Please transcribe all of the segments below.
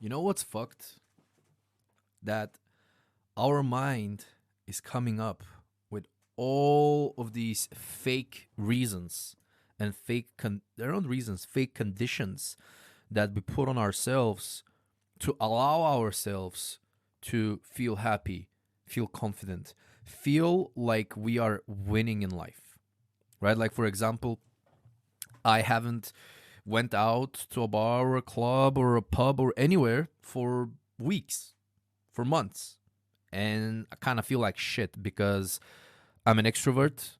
You know what's fucked? That our mind is coming up with all of these fake reasons and they're not reasons, fake conditions that we put on ourselves to allow ourselves to feel happy, feel confident, feel like we are winning in life, right? Like, for example, I haven't went out to a bar or a club or a pub or anywhere for weeks, for months. And I kind of feel like shit because I'm an extrovert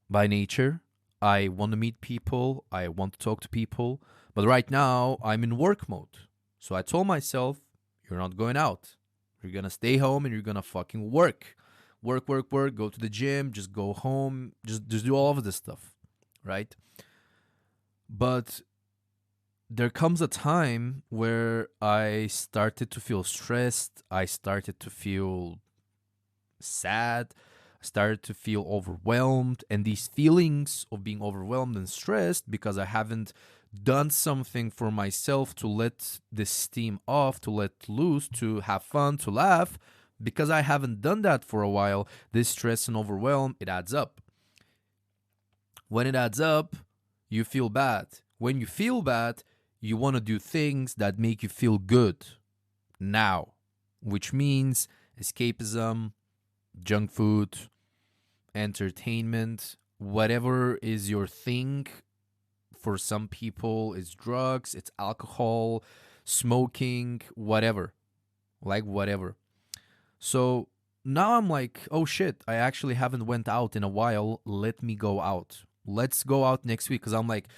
by nature. I want to meet people, I want to talk to people, but right now I'm in work mode. So I told myself, you're not going out. You're going to stay home and you're going to fucking work. Work, work, work, go to the gym, just go home, just do all of this stuff, right? But there comes a time where I started to feel stressed. I started to feel sad. I started to feel overwhelmed. And these feelings of being overwhelmed and stressed because I haven't done something for myself to let this steam off, to let loose, to have fun, to laugh, because I haven't done that for a while, this stress and overwhelm, it adds up. When it adds up, you feel bad. When you feel bad, you want to do things that make you feel good now, which means escapism, junk food, entertainment, whatever is your thing. For some people, it's drugs, it's alcohol, smoking, whatever. Like, whatever. So now I'm like, oh shit, I actually haven't went out in a while. Let me go out. Let's go out next week, because I'm like,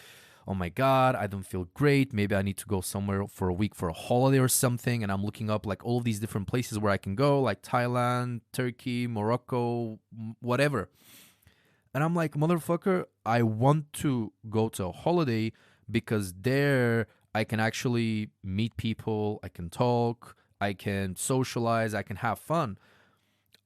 oh my God, I don't feel great. Maybe I need to go somewhere for a week for a holiday or something. And I'm looking up like all of these different places where I can go, like Thailand, Turkey, Morocco, whatever. And I'm like, motherfucker, I want to go to a holiday because there I can actually meet people, I can talk, I can socialize, I can have fun.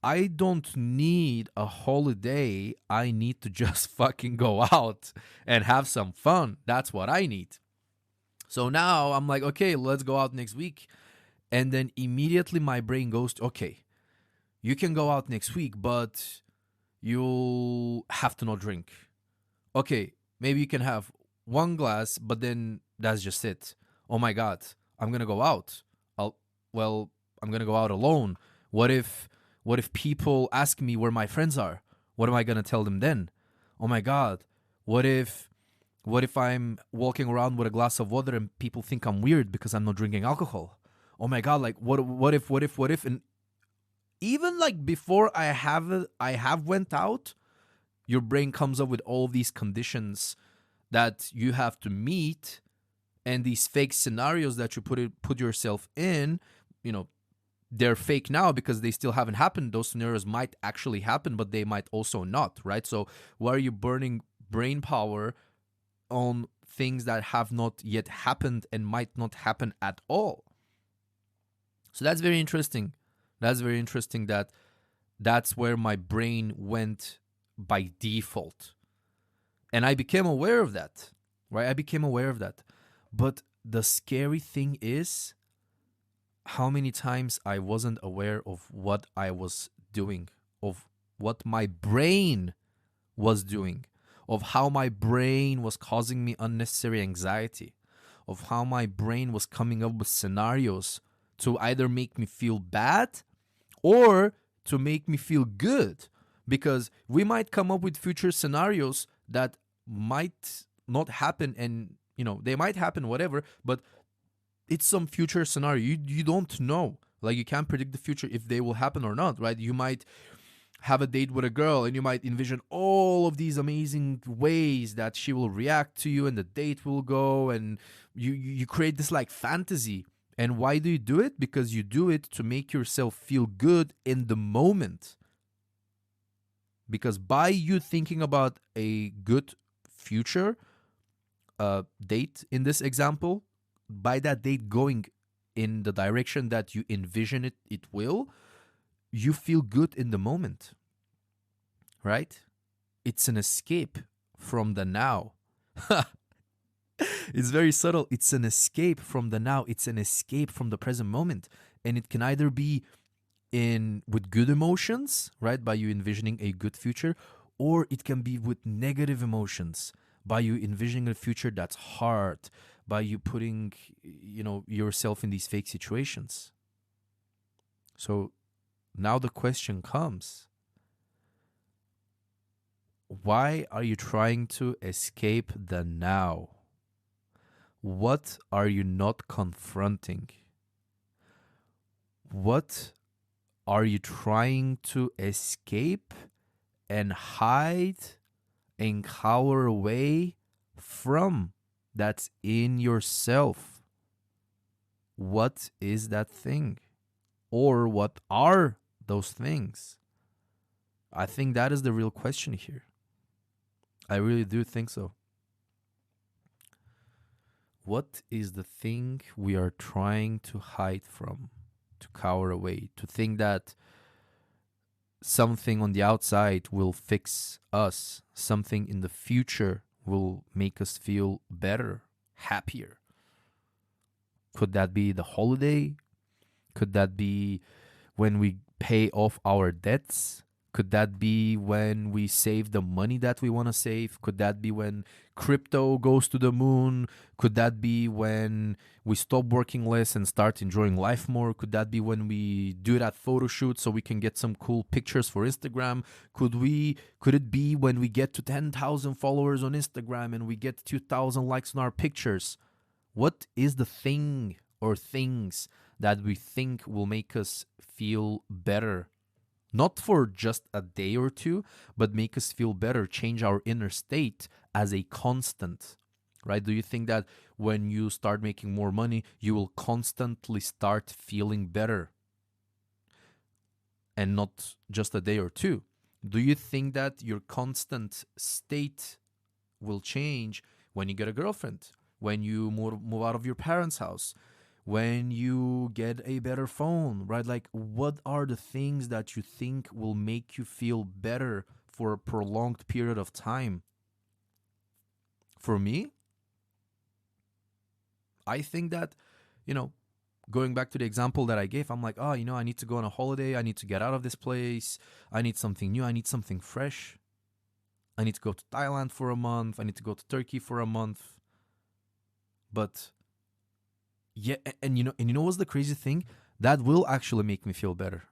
I don't need a holiday. I need to just fucking go out and have some fun. That's what I need. So now I'm like, okay, let's go out next week. And then immediately my brain goes to, okay, you can go out next week, but you'll have to not drink. Okay, maybe you can have one glass, but then that's just it. Oh my God, I'm gonna go out. Well, I'm gonna go out alone. What if people ask me where my friends are? What am I gonna tell them then? Oh my God, what if I'm walking around with a glass of water and people think I'm weird because I'm not drinking alcohol? Oh my God, like what if and even like before I have went out, your brain comes up with all of these conditions that you have to meet, and these fake scenarios that you put yourself in. you know they're fake now because they still haven't happened. Those scenarios might actually happen, but they might also not, right? So why are you burning brain power on things that have not yet happened and might not happen at all? So that's very interesting. That's where my brain went by default. And I became aware of that, right? I became aware of that. But the scary thing is how many times I wasn't aware of what I was doing, of what my brain was doing, of how my brain was causing me unnecessary anxiety, of how my brain was coming up with scenarios to either make me feel bad or to make me feel good. Because we might come up with future scenarios that might not happen, and they might happen, whatever, but it's some future scenario. You don't know. Like, you can't predict the future if they will happen or not, right? You might have a date with a girl and you might envision all of these amazing ways that she will react to you and the date will go, and you create this like fantasy. And why do you do it? Because you do it to make yourself feel good in the moment. Because by you thinking about a good future date in this example, by that date going in the direction that you envision it will, you feel good in the moment, right? It's an escape from the now. It's very subtle. It's an escape from the now. It's an escape from the present moment. And it can either be in with good emotions, right? By you envisioning a good future, or it can be with negative emotions by you envisioning a future that's hard, by you putting, yourself in these fake situations. So now the question comes, why are you trying to escape the now? What are you not confronting? What are you trying to escape and hide and cower away from that's in yourself? What is that thing? Or what are those things? I think that is the real question here. I really do think so. What is the thing we are trying to hide from, to cower away, to think that something on the outside will fix us, something in the future will make us feel better, happier? Could that be the holiday? Could that be when we pay off our debts? Could that be when we save the money that we want to save? Could that be when crypto goes to the moon? Could that be when we stop working less and start enjoying life more? Could that be when we do that photo shoot so we can get some cool pictures for Instagram? Could it be when we get to 10,000 followers on Instagram and we get 2,000 likes on our pictures? What is the thing or things that we think will make us feel better? Not for just a day or two, but make us feel better, change our inner state as a constant, right? Do you think that when you start making more money, you will constantly start feeling better and not just a day or two? Do you think that your constant state will change when you get a girlfriend, when you move out of your parents' house, when you get a better phone, right? Like, what are the things that you think will make you feel better for a prolonged period of time? For me, I think that, going back to the example that I gave, I'm like, oh, I need to go on a holiday. I need to get out of this place. I need something new. I need something fresh. I need to go to Thailand for a month. I need to go to Turkey for a month. But yeah, and what's the crazy thing? That will actually make me feel better,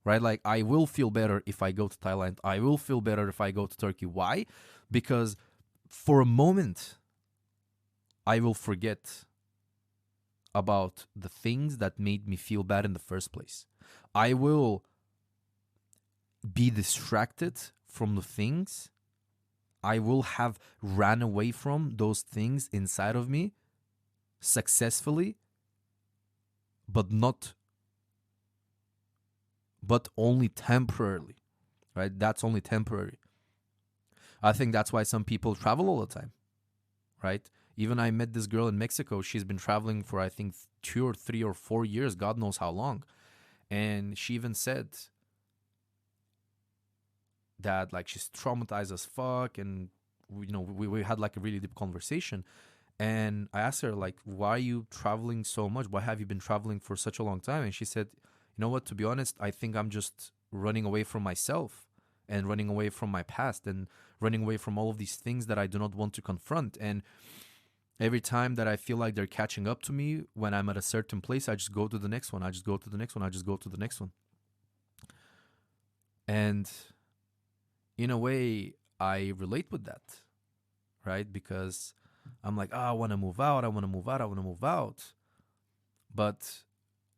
right? Like, I will feel better if I go to Thailand. I will feel better if I go to Turkey. Why? Because for a moment, I will forget about the things that made me feel bad in the first place. I will be distracted from the things. I will have ran away from those things inside of me successfully, but only temporarily, right? That's only temporary. I think that's why some people travel all the time, right? Even I met this girl in Mexico. She's been traveling for, I think, 2 or 3 or 4 years, God knows how long. And she even said that, like, she's traumatized as fuck. And, we had like a really deep conversation. And I asked her, like, why are you traveling so much? Why have you been traveling for such a long time? And she said, you know what, to be honest, I think I'm just running away from myself and running away from my past and running away from all of these things that I do not want to confront. And every time that I feel like they're catching up to me when I'm at a certain place, I just go to the next one. I just go to the next one. I just go to the next one. And in a way, I relate with that, right? Because I'm like, I want to move out. I want to move out. I want to move out. But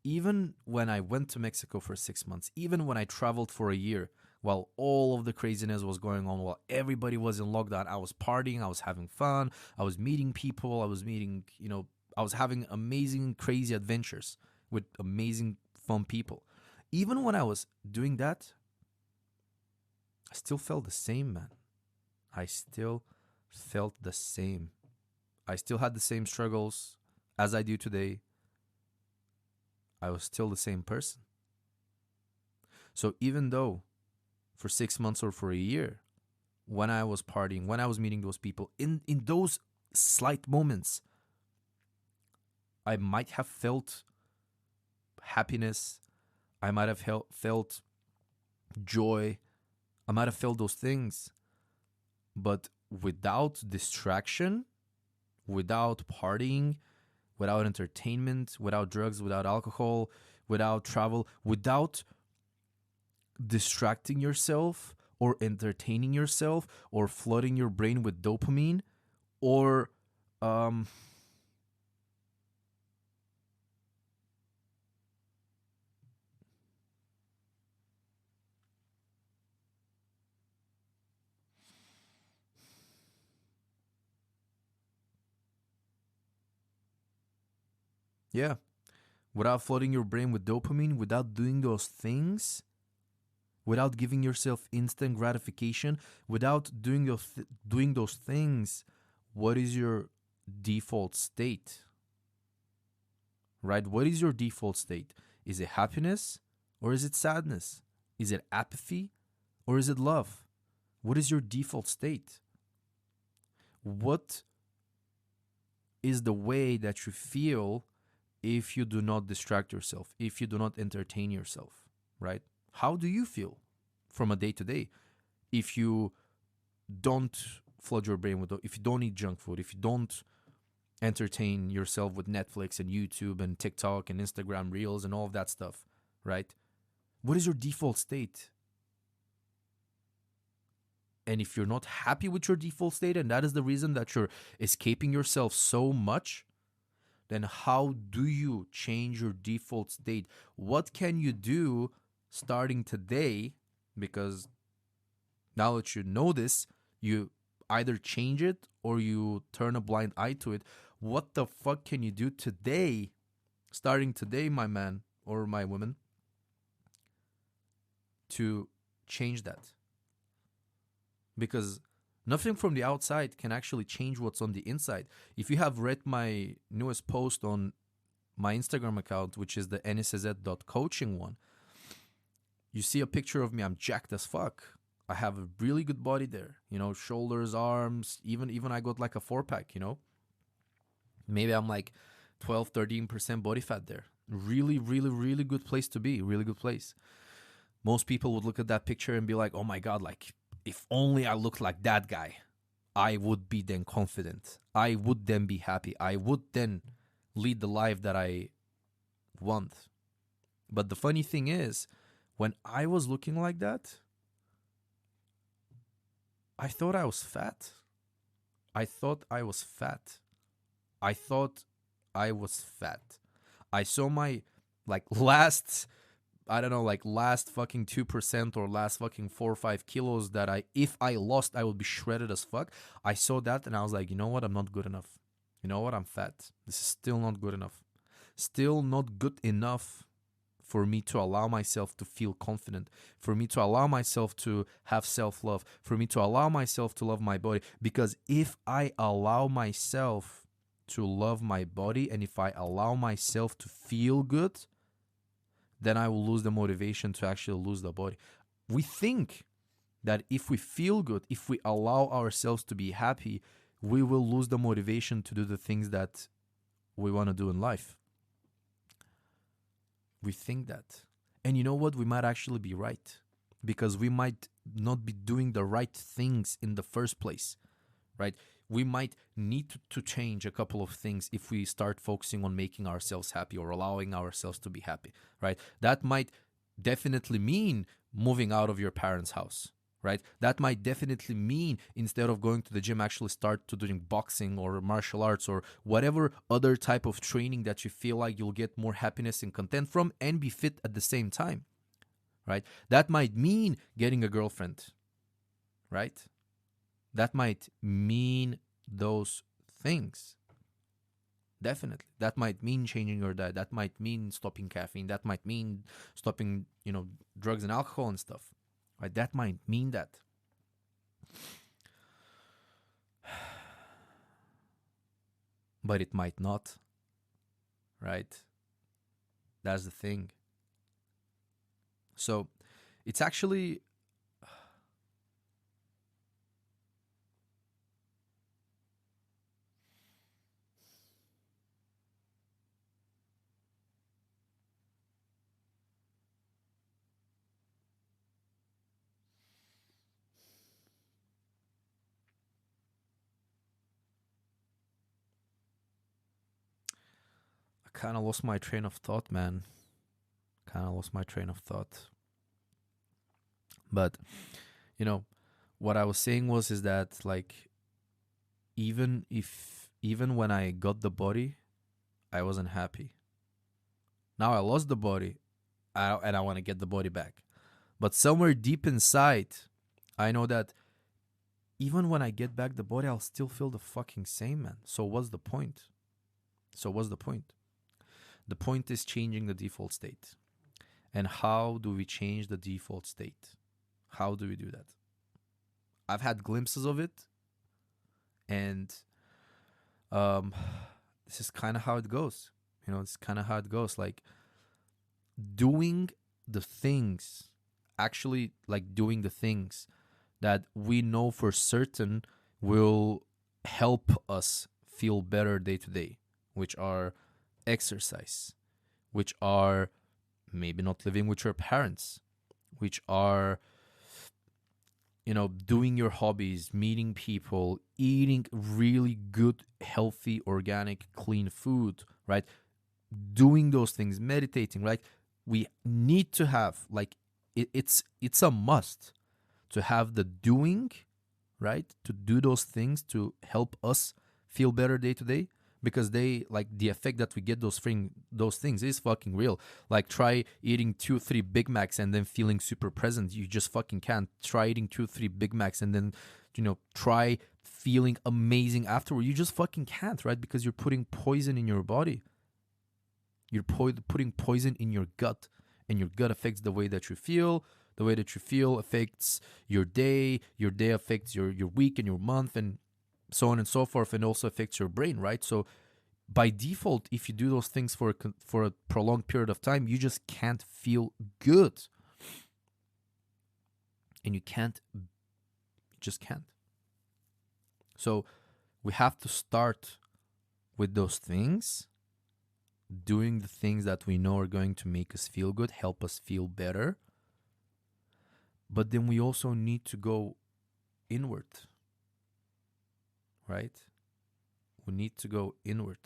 even when I went to Mexico for 6 months, even when I traveled for a year, while all of the craziness was going on, while everybody was in lockdown, I was partying, I was having fun, I was meeting people, I was having amazing, crazy adventures with amazing, fun people. Even when I was doing that, I still felt the same, man. I still felt the same. I still had the same struggles as I do today. I was still the same person. So even though for 6 months or for a year, when I was partying, when I was meeting those people, in those slight moments, I might have felt happiness, I might have felt joy, I might have felt those things, but without distraction, without partying, without entertainment, without drugs, without alcohol, without travel, without distracting yourself or entertaining yourself or flooding your brain with dopamine or um yeah, without flooding your brain with dopamine, without doing those things, without giving yourself instant gratification, without doing those things, what is your default state? Right? What is your default state? Is it happiness or is it sadness? Is it apathy or is it love? What is your default state? What is the way that you feel if you do not distract yourself, if you do not entertain yourself, right? How do you feel from a day to day if you don't flood your brain with, if you don't eat junk food, if you don't entertain yourself with Netflix and YouTube and TikTok and Instagram Reels and all of that stuff, right? What is your default state? And if you're not happy with your default state and that is the reason that you're escaping yourself so much, then how do you change your default state? What can you do starting today? Because now that you know this, you either change it or you turn a blind eye to it. What the fuck can you do today, starting today, my man or my woman, to change that? Because nothing from the outside can actually change what's on the inside. If you have read my newest post on my Instagram account, which is the nsz.coaching one, you see a picture of me. I'm jacked as fuck. I have a really good body there, shoulders, arms, even I got like a 4-pack, maybe I'm like 12, 13% body fat there. Really, really, really good place to be. Really good place. Most people would look at that picture and be like, oh my God, like, if only I looked like that guy, I would be then confident. I would then be happy. I would then lead the life that I want. But the funny thing is, when I was looking like that, I thought I was fat. I thought I was fat. I thought I was fat. I saw my last, I don't know, last fucking 2% or last fucking 4 or 5 kilos that if I lost, I would be shredded as fuck. I saw that and I was like, you know what? I'm not good enough. You know what? I'm fat. This is still not good enough. Still not good enough for me to allow myself to feel confident, for me to allow myself to have self-love, for me to allow myself to love my body. Because if I allow myself to love my body and if I allow myself to feel good, then I will lose the motivation to actually lose the body. We think that if we feel good, if we allow ourselves to be happy, we will lose the motivation to do the things that we want to do in life. We think that. And you know what? We might actually be right, because we might not be doing the right things in the first place, right? We might need to change a couple of things if we start focusing on making ourselves happy or allowing ourselves to be happy, right? That might definitely mean moving out of your parents' house, right? That might definitely mean instead of going to the gym, actually start to doing boxing or martial arts or whatever other type of training that you feel like you'll get more happiness and content from and be fit at the same time, right? That might mean getting a girlfriend, right? That might mean those things. Definitely. That might mean changing your diet. That might mean stopping caffeine. That might mean stopping, drugs and alcohol and stuff. Right? That might mean that. But it might not. Right? That's the thing. So it's actually kind of lost my train of thought, man. Kind of lost my train of thought. But, you know, what I was saying was is that, like, even when I got the body, I wasn't happy. Now I lost the body, and I want to get the body back. But somewhere deep inside, I know that even when I get back the body, I'll still feel the fucking same, man. So what's the point? The point is changing the default state. And how do we change the default state? How do we do that? I've had glimpses of it. And this is kind of how it goes. It's kind of how it goes. Like, doing the things, actually, like, doing the things that we know for certain will help us feel better day to day, which are exercise, which are maybe not living with your parents, which are, doing your hobbies, meeting people, eating really good, healthy, organic, clean food, right? Doing those things, meditating, right? We need to have, like, it's a must to have the doing, right? To do those things to help us feel better day to day, because they, like, the effect that we get those things is fucking real. Like, try eating 2-3 Big Macs and then feeling super present. You just fucking can't. Try eating 2-3 Big Macs and then, try feeling amazing afterward. You just fucking can't, right? Because you're putting poison in your body. You're putting poison in your gut, and your gut affects the way that you feel. The way that you feel affects your day. Your day affects your week and your month, and so on and so forth, and also affects your brain, right? So by default, if you do those things for a prolonged period of time, you just can't feel good. And you just can't. So we have to start with those things, doing the things that we know are going to make us feel good, help us feel better. But then we also need to go inward, right? We need to go inward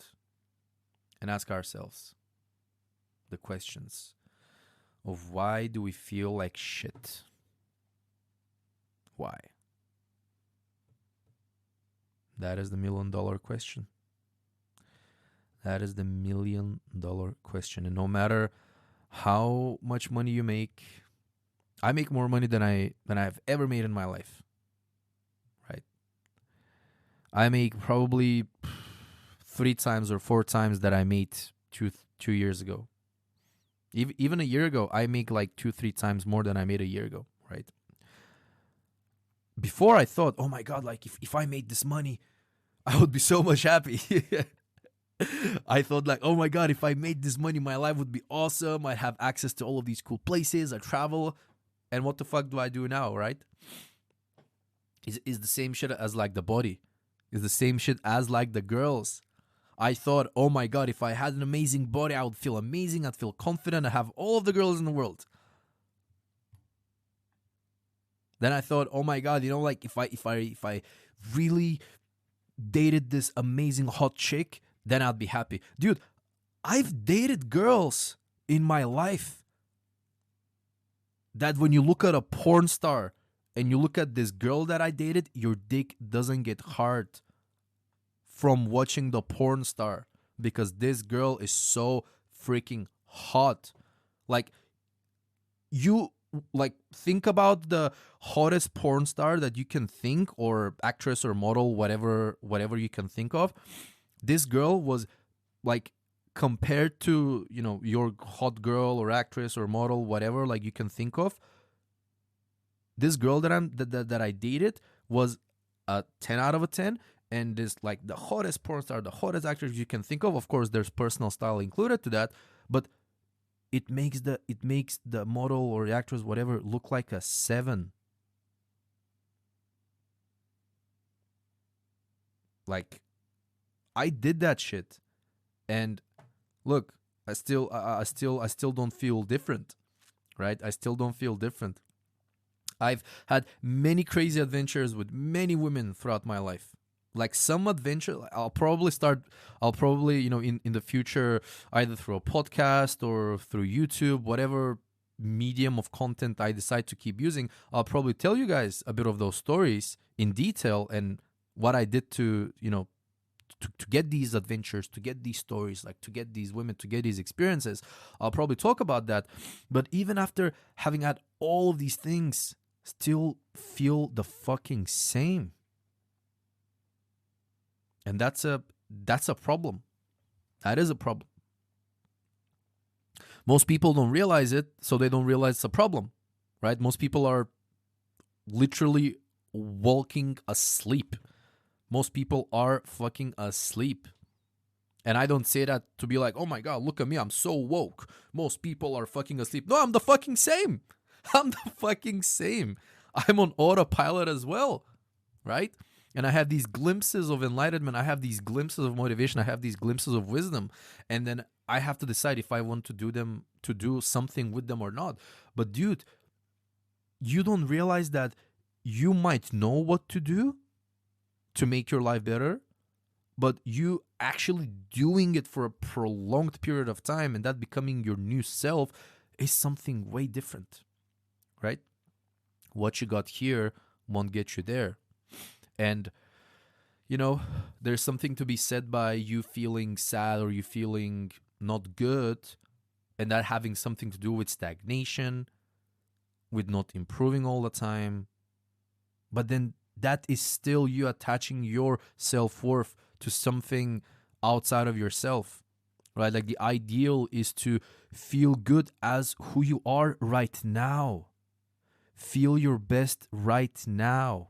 and ask ourselves the questions of, why do we feel like shit? Why? That is the $1 million question. That is the $1 million question. And no matter how much money you make, I make more money than I've ever made in my life. Right? I make probably 3 times or 4 times that I made 2 years ago. Even a year ago, I make like 2-3 times more than I made a year ago, right? Before, I thought, oh my God, like, if I made this money, I would be so much happy. I thought, like, oh my God, if I made this money, my life would be awesome. I'd have access to all of these cool places. I travel. And what the fuck do I do now, right? Is the same shit as, like, the body. Is the same shit as, like, the girls. I thought, oh my God, if I had an amazing body, I would feel amazing. I'd feel confident. I'd have all of the girls in the world. Then I thought, oh my God, like, if I really dated this amazing hot chick, then I'd be happy. Dude, I've dated girls in my life that when you look at a porn star and you look at this girl that I dated, your dick doesn't get hard from watching the porn star, because this girl is so freaking hot. Like, you, like, think about the hottest porn star that you can think, or actress or model, whatever you can think of. This girl was, like, compared to, your hot girl or actress or model, whatever, like, you can think of, this girl that I dated was a 10 out of a 10. And this, like, the hottest porn star, the hottest actress you can think of course, there's personal style included to that, but it makes the model or the actress, whatever, look like a 7. Like, I did that shit, and look, I still don't feel different, right? I still don't feel different. I've had many crazy adventures with many women throughout my life. Like some adventure, I'll probably, in the future, either through a podcast or through YouTube, whatever medium of content I decide to keep using, I'll probably tell you guys a bit of those stories in detail and what I did to get these adventures, to get these stories, like to get these women, to get these experiences. I'll probably talk about that. But even after having had all of these things, still feel the fucking same. And that's a problem. That is a problem. Most people don't realize it, so they don't realize it's a problem, right? Most people are literally walking asleep. Most people are fucking asleep. And I don't say that to be like, oh my God, look at me, I'm so woke. Most people are fucking asleep. No, I'm the fucking same. I'm the fucking same. I'm on autopilot as well, right? And I have these glimpses of enlightenment. I have these glimpses of motivation. I have these glimpses of wisdom. And then I have to decide if I want to do something with them or not. But dude, you don't realize that you might know what to do to make your life better, but you actually doing it for a prolonged period of time and that becoming your new self is something way different, right? What you got here won't get you there. And, there's something to be said by you feeling sad or you feeling not good, and that having something to do with stagnation, with not improving all the time. But then that is still you attaching your self-worth to something outside of yourself, right? Like the ideal is to feel good as who you are right now. Feel your best right now.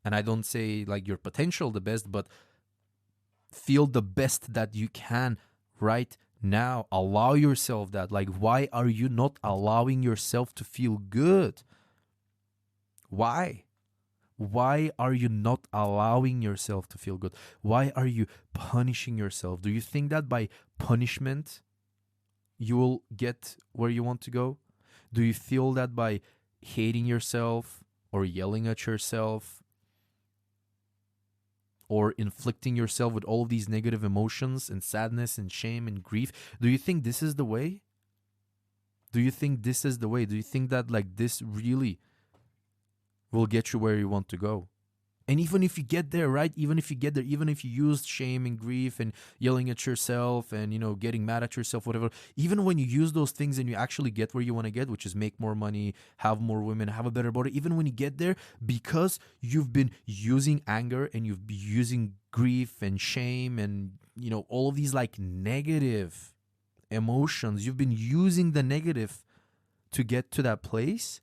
And I don't say like your potential the best, but feel the best that you can right now. Allow yourself that. Like, why are you not allowing yourself to feel good? Why? Why are you not allowing yourself to feel good? Why are you punishing yourself? Do you think that by punishment you will get where you want to go? Do you feel that by hating yourself or yelling at yourself or inflicting yourself with all of these negative emotions and sadness and shame and grief, do you think this is the way? Do you think this is the way? Do you think that like this really will get you where you want to go? And even if you get there, right? Even if you get there, even if you use shame and grief and yelling at yourself and, getting mad at yourself, whatever, even when you use those things and you actually get where you want to get, which is make more money, have more women, have a better body, even when you get there, because you've been using anger and you've been using grief and shame and, all of these like negative emotions, you've been using the negative to get to that place,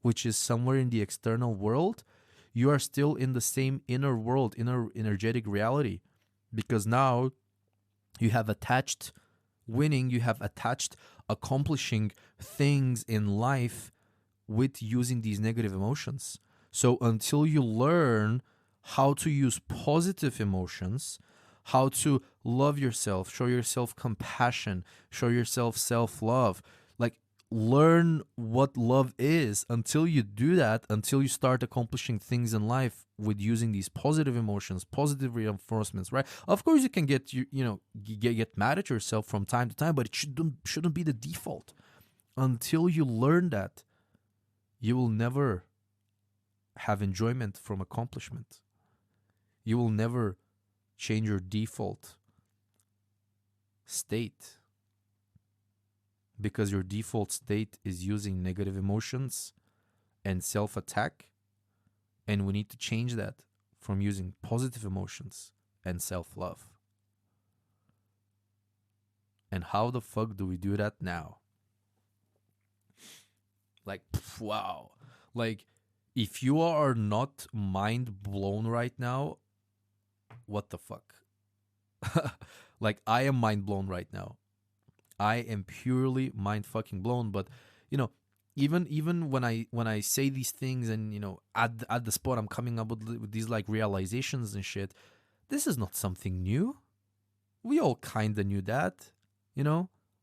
which is somewhere in the external world, you are still in the same inner world, inner energetic reality. Because now you have attached winning, you have attached accomplishing things in life with using these negative emotions. So until you learn how to use positive emotions, how to love yourself, show yourself compassion, show yourself self-love, like learn what love is, until you do that, until you start accomplishing things in life with using these positive emotions, positive reinforcements, right? Of course you can get get mad at yourself from time to time, but it shouldn't be the default. Until you learn that, you will never have enjoyment from accomplishment. You will never change your default state, because your default state is using negative emotions and self-attack, and we need to change that from using positive emotions and self-love. And how the fuck do we do that now? Like, wow. Like, if you are not mind blown right now, what the fuck? Like, I am mind blown right now. I am purely mind fucking blown. But even when I say these things and at the spot I'm coming up with these like realizations and shit, this is not something new. We all kind of knew that,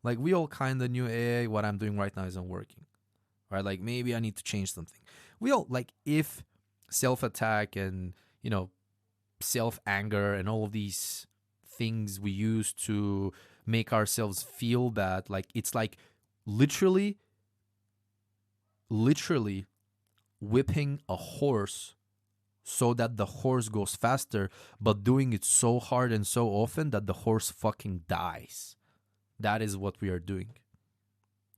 like we all kind of knew, hey, what I'm doing right now isn't working, right? Like maybe I need to change something. We all, like, if self-attack and self-anger and all of these things we use to make ourselves feel bad. Like it's like literally, literally whipping a horse so that the horse goes faster, but doing it so hard and so often that the horse fucking dies. That is what we are doing.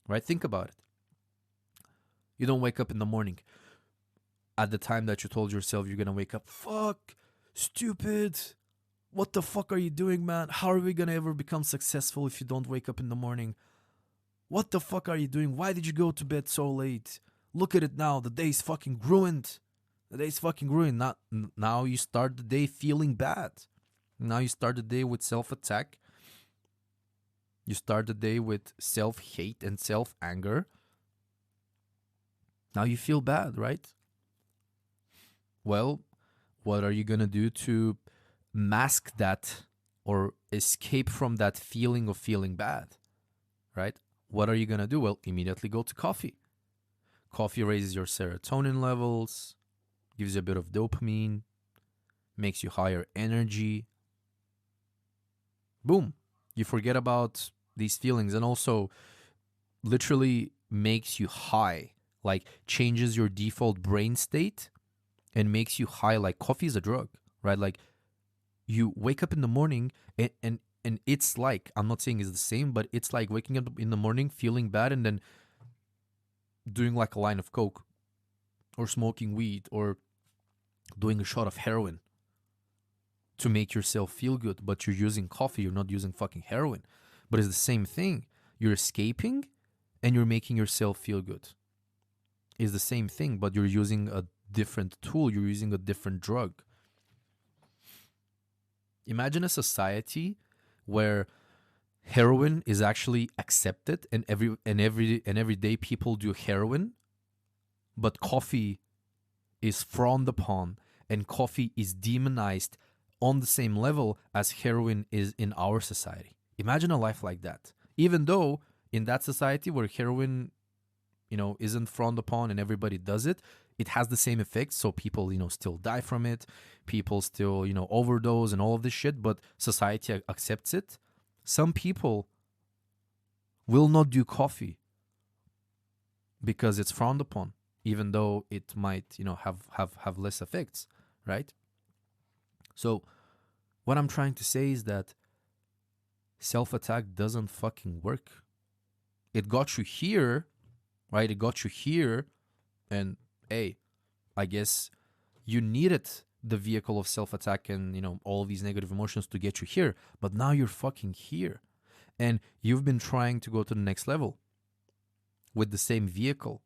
Right? Think about it. You don't wake up in the morning at the time that you told yourself you're gonna wake up. Fuck, stupid. What the fuck are you doing, man? How are we gonna ever become successful if you don't wake up in the morning? What the fuck are you doing? Why did you go to bed so late? Look at it now. The day's fucking ruined. The day's fucking ruined. Now you start the day feeling bad. Now you start the day with self-attack. You start the day with self-hate and self-anger. Now you feel bad, right? Well, what are you going to do to mask that or escape from that feeling of feeling bad, right? What are you going to do? Well, immediately go to coffee. Coffee raises your serotonin levels, gives you a bit of dopamine, makes you higher energy. Boom. You forget about these feelings, and also literally makes you high, like changes your default brain state and makes you high. Like coffee is a drug, right? Like you wake up in the morning and it's like, I'm not saying it's the same, but it's like waking up in the morning feeling bad and then doing like a line of coke or smoking weed or doing a shot of heroin to make yourself feel good. But you're using coffee, you're not using fucking heroin. But it's the same thing. You're escaping and you're making yourself feel good. It's the same thing, but you're using a different tool. You're using a different drug. Imagine a society where heroin is actually accepted and every day people do heroin, but coffee is frowned upon and coffee is demonized on the same level as heroin is in our society. Imagine a life like that. Even though in that society where heroin, isn't frowned upon and everybody does it, it has the same effects. So people, still die from it. People still, overdose and all of this shit, but society accepts it. Some people will not do coffee because it's frowned upon, even though it might, have less effects, right? So what I'm trying to say is that self-attack doesn't fucking work. It got you here, right? It got you here, and hey, I guess you needed the vehicle of self-attack and, all these negative emotions to get you here, but now you're fucking here. And you've been trying to go to the next level with the same vehicle,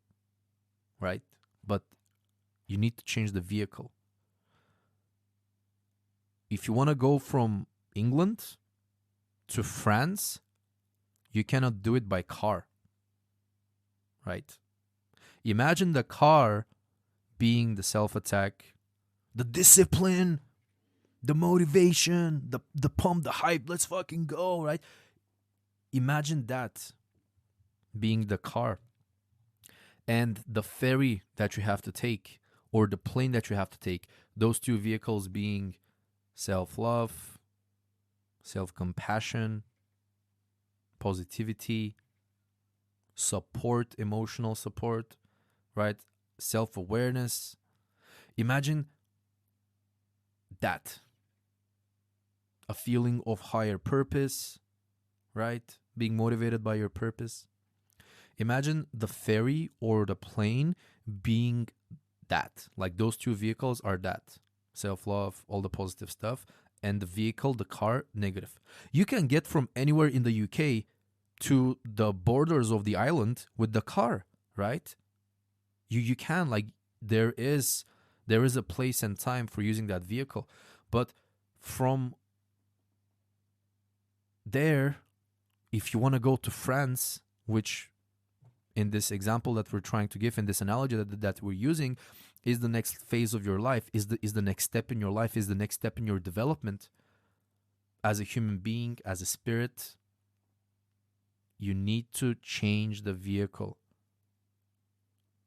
right? But you need to change the vehicle. If you want to go from England to France, you cannot do it by car, right? Imagine the car being the self-attack, the discipline, the motivation, the pump, the hype, let's fucking go, right? Imagine that being the car. And the ferry that you have to take or the plane that you have to take, those two vehicles being self-love, self-compassion, positivity, support, emotional support, right? Self-awareness. Imagine that. A feeling of higher purpose, right? Being motivated by your purpose. Imagine the ferry or the plane being that. Like those two vehicles are that. Self-love, all the positive stuff. And the vehicle, the car, negative. You can get from anywhere in the UK to the borders of the island with the car, right? You can, like, there is a place and time for using that vehicle. But from there, if you want to go to France, which in this example that we're trying to give, in this analogy that we're using, is the next phase of your life, is the next step in your life, is the next step in your development as a human being, as a spirit, you need to change the vehicle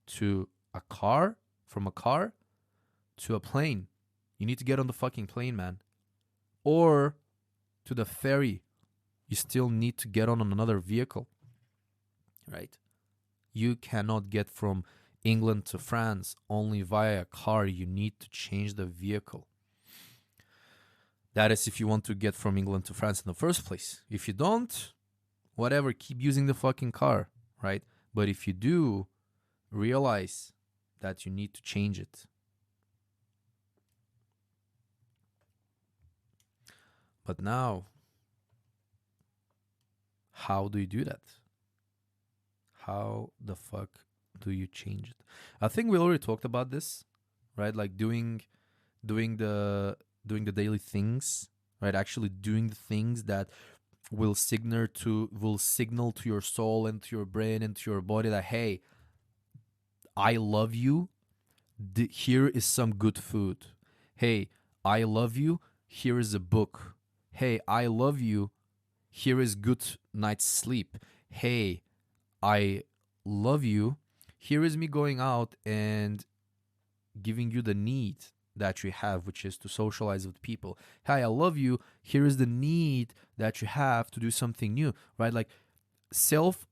to a car, from a car to a plane. You need to get on the fucking plane, man. Or to the ferry. You still need to get on another vehicle, right? You cannot get from England to France only via a car. You need to change the vehicle. That is if you want to get from England to France in the first place. If you don't, whatever, keep using the fucking car, right? But if you do, realize that you need to change it. But now, how do you do that? How the fuck do you change it? I think we already talked about this, right? Like doing the daily things, right? Actually doing the things that will signal to your soul and to your brain and to your body that, hey, I love you. Here is some good food. Hey, I love you. Here is a book. Hey, I love you. Here is good night's sleep. Hey, I love you. Here is me going out and giving you the need that you have, which is to socialize with people. Hey, I love you. Here is the need that you have to do something new, right? Like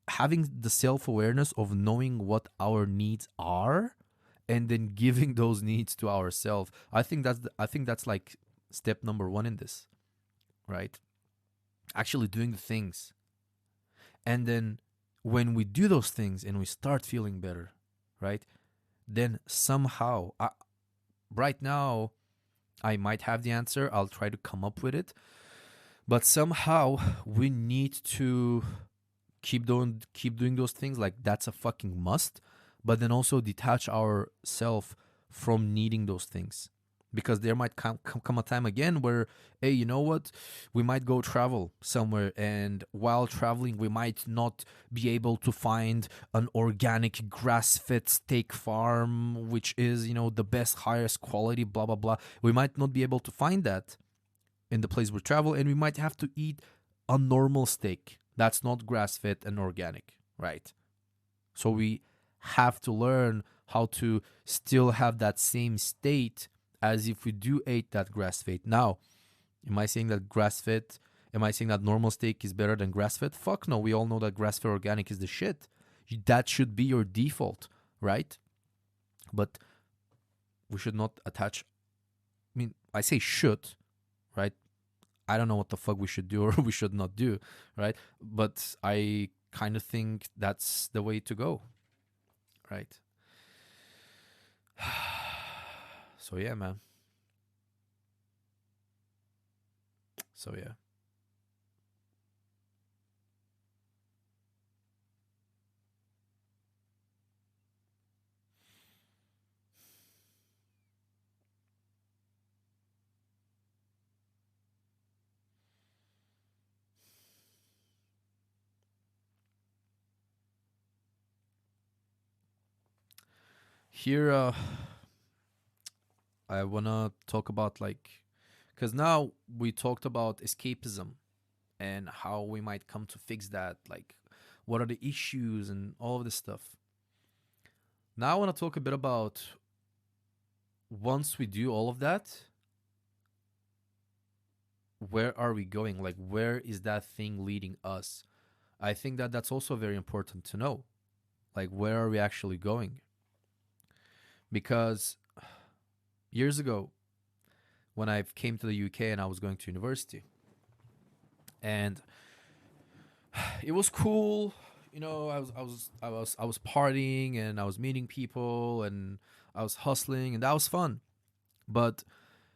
having the self-awareness of knowing what our needs are and then giving those needs to ourselves. I think that's like step number 1 in this, right? Actually doing the things. And then when we do those things and we start feeling better, right? Then somehow, right now, I might have the answer. I'll try to come up with it. But somehow we need to keep doing those things. Like that's a fucking must. But then also detach ourselves from needing those things. Because there might come a time again where, hey, you know what? We might go travel somewhere, and while traveling, we might not be able to find an organic grass-fed steak farm, which is, the best, highest quality, blah, blah, blah. We might not be able to find that in the place we travel, and we might have to eat a normal steak that's not grass-fed and organic, right? So we have to learn how to still have that same state as if we do eat that grass-fed. Now, am I saying that normal steak is better than grass-fed? Fuck no. We all know that grass-fed organic is the shit. That should be your default, right? But we should not attach... I say should, right? I don't know what the fuck we should do or we should not do, right? But I kind of think that's the way to go, right? So yeah, man. So yeah. Here, I want to talk about because now we talked about escapism and how we might come to fix that. Like, what are the issues and all of this stuff. Now I want to talk a bit about once we do all of that, where are we going? Like, where is that thing leading us? I think that that's also very important to know. Like, where are we actually going? Because years ago, when I came to the UK and I was going to university, and it was cool. I was partying and I was meeting people and I was hustling and that was fun. But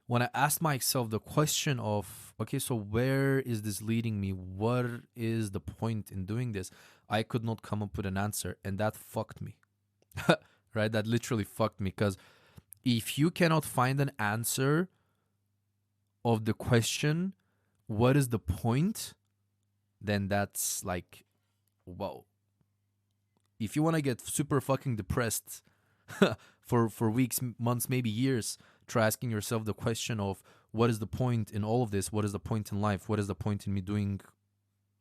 when I asked myself the question of, okay, so where is this leading me? What is the point in doing this? I could not come up with an answer, and that fucked me. Right? That literally fucked me, because if you cannot find an answer of the question, what is the point? Then that's like, whoa. If you want to get super fucking depressed for weeks, months, maybe years, try asking yourself the question of, what is the point in all of this? What is the point in life? What is the point in me doing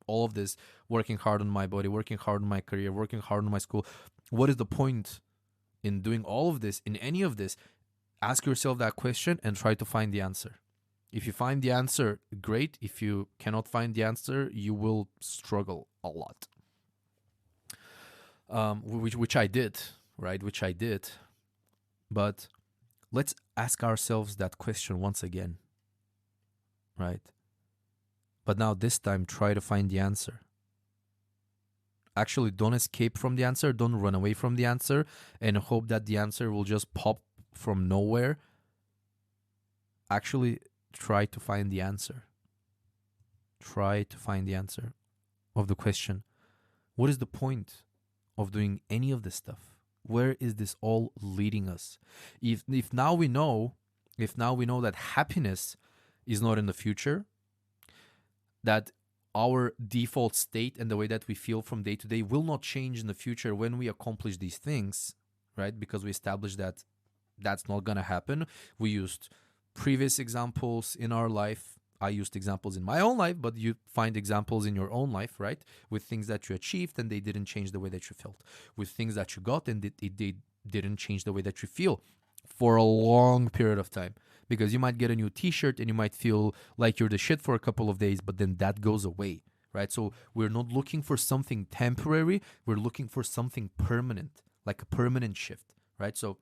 all of this? Working hard on my body, working hard on my career, working hard on my school. What is the point in doing all of this, in any of this? Ask yourself that question and try to find the answer. If you find the answer, great. If you cannot find the answer, you will struggle a lot. Which I did, right? Which I did. But let's ask ourselves that question once again, right? But now this time, try to find the answer. Actually, don't escape from the answer. Don't run away from the answer and hope that the answer will just pop from nowhere. Actually, try to find the answer. Try to find the answer of the question. What is the point of doing any of this stuff? Where is this all leading us? If now we know that happiness is not in the future, that our default state and the way that we feel from day to day will not change in the future when we accomplish these things, right? Because we established that that's not going to happen. We used previous examples in our life. I used examples in my own life, but you find examples in your own life, right? With things that you achieved and they didn't change the way that you felt. With things that you got and they didn't change the way that you feel for a long period of time. Because you might get a new t-shirt and you might feel like you're the shit for a couple of days, but then that goes away, right? So we're not looking for something temporary. We're looking for something permanent, like a permanent shift, right? So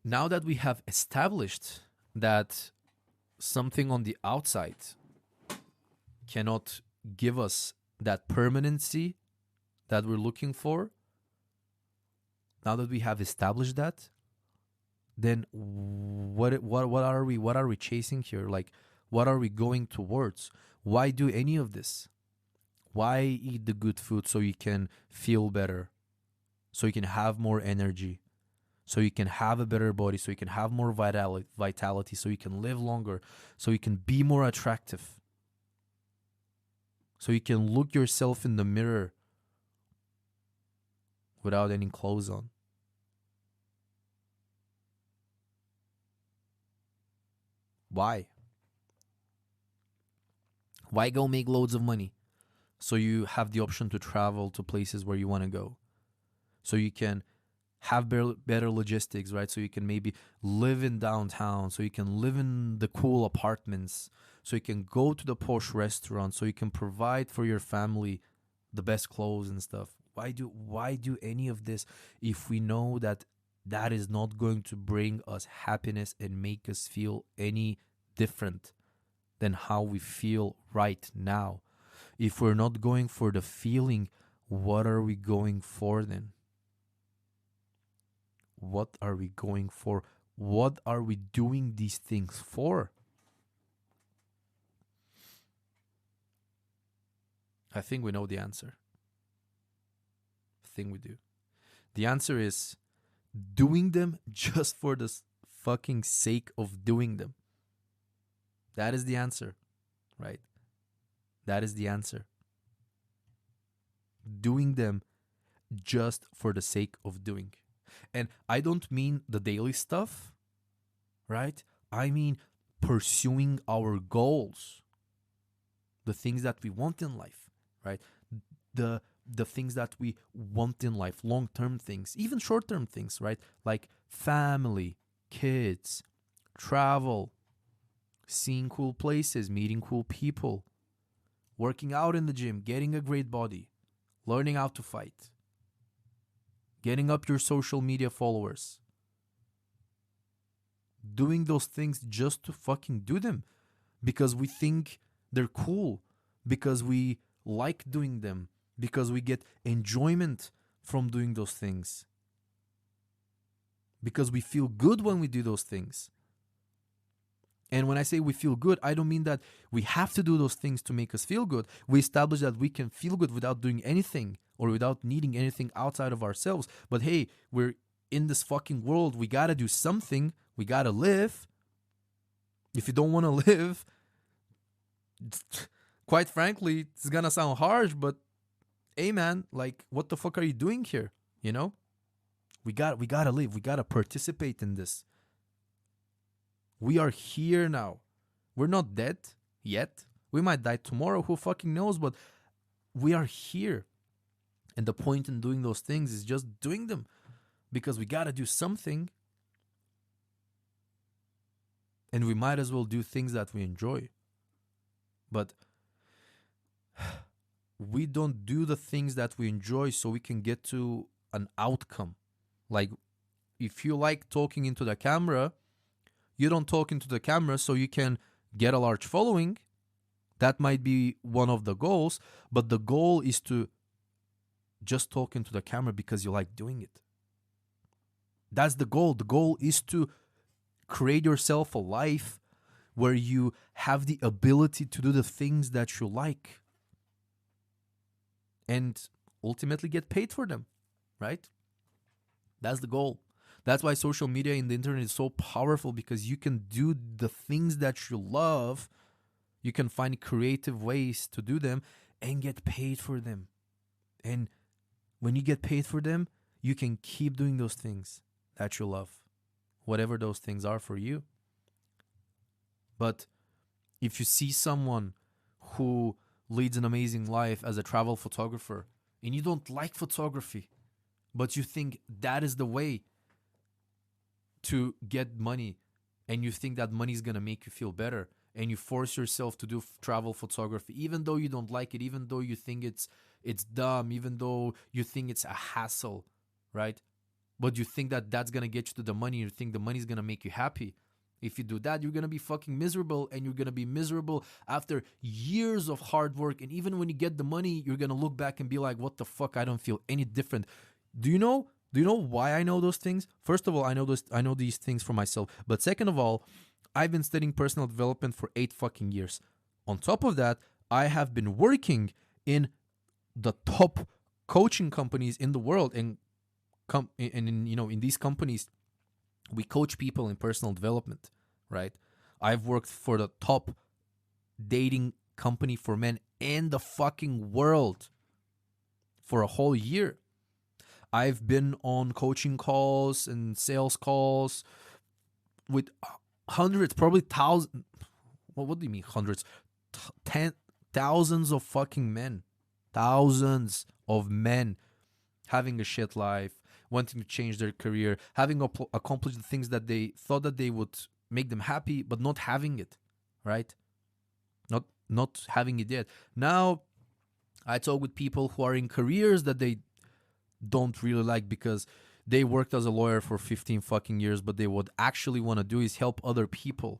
now that we have established that something on the outside cannot give us that permanency that we're looking for, now that we have established that, then what are we chasing here? Like, what are we going towards? Why do any of this? Why eat the good food so you can feel better, so you can have more energy, so you can have a better body, so you can have more vitality, so you can live longer, so you can be more attractive, so you can look yourself in the mirror without any clothes on? Why? Why go make loads of money so you have the option to travel to places where you want to go? So you can have better logistics, right? So you can maybe live in downtown, so you can live in the cool apartments, so you can go to the posh restaurants, so you can provide for your family the best clothes and stuff. Why do any of this if we know that that is not going to bring us happiness and make us feel any different than how we feel right now? If we're not going for the feeling, what are we going for then? What are we going for? What are we doing these things for? I think we know the answer. I think we do. The answer is doing them just for the fucking sake of doing them. That is the answer, right? That is the answer. Doing them just for the sake of doing. And I don't mean the daily stuff, right? I mean pursuing our goals, the things that we want in life, right? The things that we want in life, long-term things, even short-term things, right? Like family, kids, travel, seeing cool places, meeting cool people, working out in the gym, getting a great body, learning how to fight, getting up your social media followers, doing those things just to fucking do them because we think they're cool, because we like doing them, because we get enjoyment from doing those things, because we feel good when we do those things. And when I say we feel good, I don't mean that we have to do those things to make us feel good. We establish that we can feel good without doing anything or without needing anything outside of ourselves. But hey, we're in this fucking world. We gotta do something. We gotta live. If you don't want to live, quite frankly, it's gonna sound harsh, but hey man, like what the fuck are you doing here? You know? We gotta live. We gotta participate in this. We are here now. We're not dead yet. We might die tomorrow. Who fucking knows? But we are here. And the point in doing those things is just doing them. Because we got to do something. And we might as well do things that we enjoy. But we don't do the things that we enjoy so we can get to an outcome. Like, if you like talking into the camera, you don't talk into the camera so you can get a large following. That might be one of the goals, but the goal is to just talk into the camera because you like doing it. That's the goal. The goal is to create yourself a life where you have the ability to do the things that you like and ultimately get paid for them, right? That's the goal. That's why social media and the internet is so powerful, because you can do the things that you love. You can find creative ways to do them and get paid for them. And when you get paid for them, you can keep doing those things that you love, whatever those things are for you. But if you see someone who leads an amazing life as a travel photographer and you don't like photography, but you think that is the way to get money, and you think that money is going to make you feel better, and you force yourself to do travel photography, even though you don't like it, even though you think it's dumb, even though you think it's a hassle, right? But you think that that's going to get you to the money. You think the money is going to make you happy. If you do that, you're going to be fucking miserable, and you're going to be miserable after years of hard work. And even when you get the money, you're going to look back and be like, what the fuck? I don't feel any different. Do you know why I know those things? First of all, I know these things for myself. But second of all, I've been studying personal development for 8 fucking years. On top of that, I have been working in the top coaching companies in the world, and in these companies, we coach people in personal development, right? I've worked for the top dating company for men in the fucking world for a whole year. I've been on coaching calls and sales calls with hundreds, probably thousands. What do you mean hundreds? Thousands of fucking men. Thousands of men having a shit life, wanting to change their career, having accomplished the things that they thought that they would make them happy, but not having it, right? Not having it yet. Now, I talk with people who are in careers that they don't really like, because they worked as a lawyer for 15 fucking years, but they would actually want to do is help other people,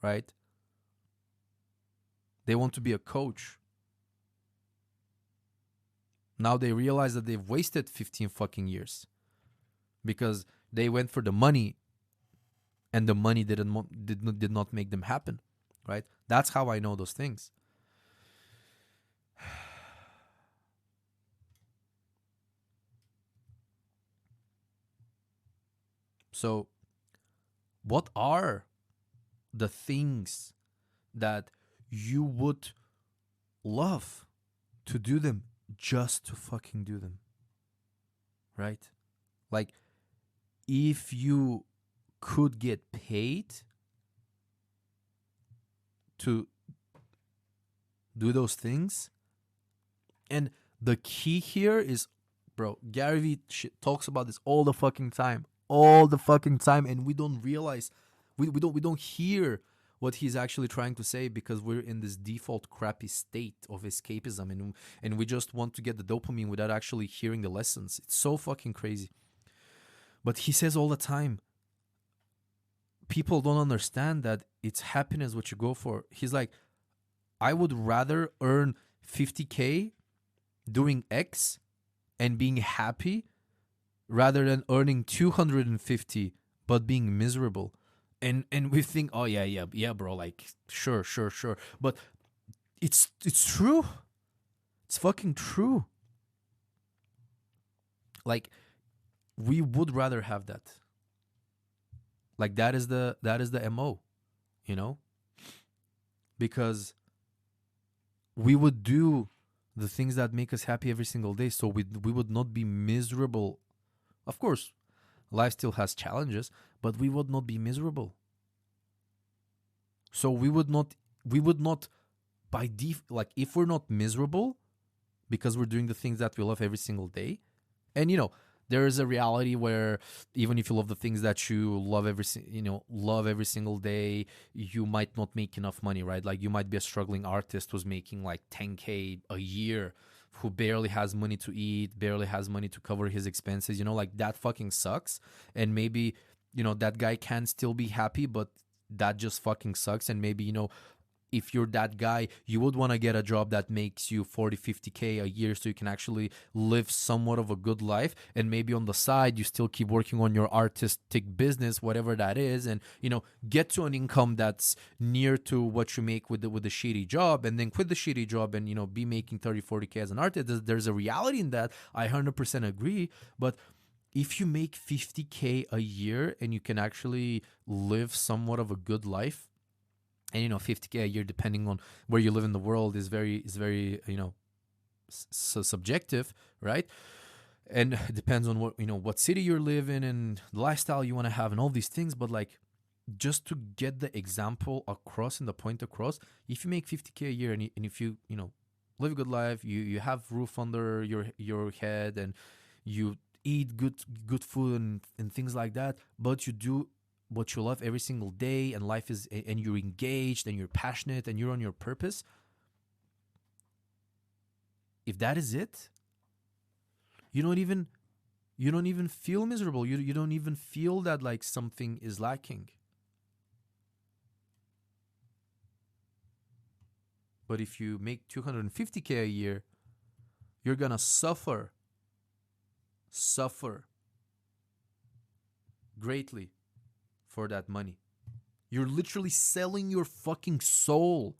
right? They want to be a coach. Now they realize that they've wasted 15 fucking years because they went for the money, and the money did not make them happen, right? That's how I know those things. So, what are the things that you would love to do them just to fucking do them, right? Like, if you could get paid to do those things, and the key here is, bro, Gary Vee talks about this all the fucking time, and we don't realize, we don't hear what he's actually trying to say, because we're in this default crappy state of escapism, and we just want to get the dopamine without actually hearing the lessons. It's so fucking crazy. But he says all the time, people don't understand that it's happiness what you go for. He's like, I would rather earn 50K doing X and being happy rather than earning 250 but being miserable. And we think, oh yeah, bro, like sure. But it's true. It's fucking true. Like, we would rather have that. Like, that is the MO, because we would do the things that make us happy every single day, so we would not be miserable. Of course, life still has challenges, but we would not be miserable. So we would not by like, if we're not miserable because we're doing the things that we love every single day, and There is a reality where even if you love the things that you love love every single day, you might not make enough money, right? Like you might be a struggling artist who's making like 10K a year, who barely has money to eat, barely has money to cover his expenses, like that fucking sucks. And maybe, that guy can still be happy, but that just fucking sucks. And maybe, if you're that guy, you would want to get a job that makes you 40, 50K a year so you can actually live somewhat of a good life. And maybe on the side, you still keep working on your artistic business, whatever that is, and, get to an income that's near to what you make with the shitty job, and then quit the shitty job and, be making 30, 40K as an artist. There's a reality in that. I 100% agree. But if you make 50K a year and you can actually live somewhat of a good life, and 50K a year, depending on where you live in the world, is very so subjective, right? And it depends on what city you live in and the lifestyle you want to have and all these things. But like, just to get the example across and the point across, if you make 50K a year and if you live a good life, you have roof under your head, and you eat good food and things like that, but you do what you love every single day, and and you're engaged and you're passionate and you're on your purpose, if that is it, you don't even feel miserable. You don't even feel that like something is lacking. But if you make 250K a year, you're gonna suffer greatly for that money. You're literally selling your fucking soul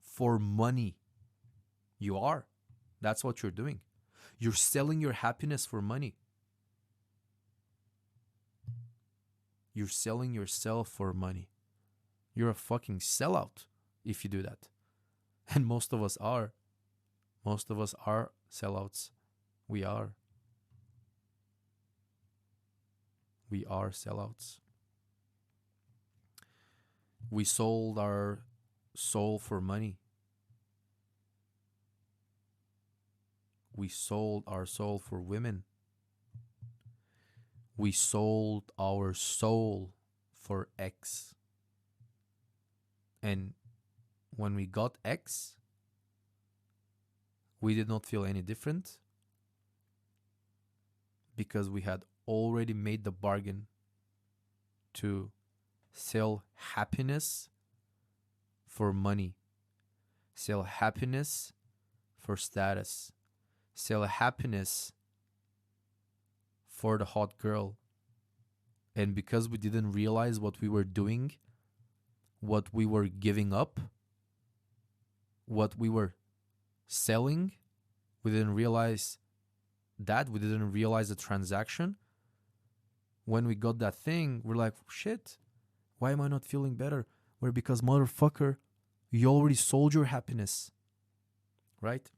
for money. You are. That's what you're doing. You're selling your happiness for money. You're selling yourself for money. You're a fucking sellout if you do that. And most of us are. Most of us are sellouts. We are. We are sellouts. We sold our soul for money. We sold our soul for women. We sold our soul for X. And when we got X, we did not feel any different because we had already made the bargain to sell happiness for money, sell happiness for status, sell happiness for the hot girl. And because we didn't realize what we were doing, what we were giving up, what we were selling, we didn't realize that. We didn't realize the transaction. When we got that thing, we're like, shit, why am I not feeling better? Well, because motherfucker, you already sold your happiness, right?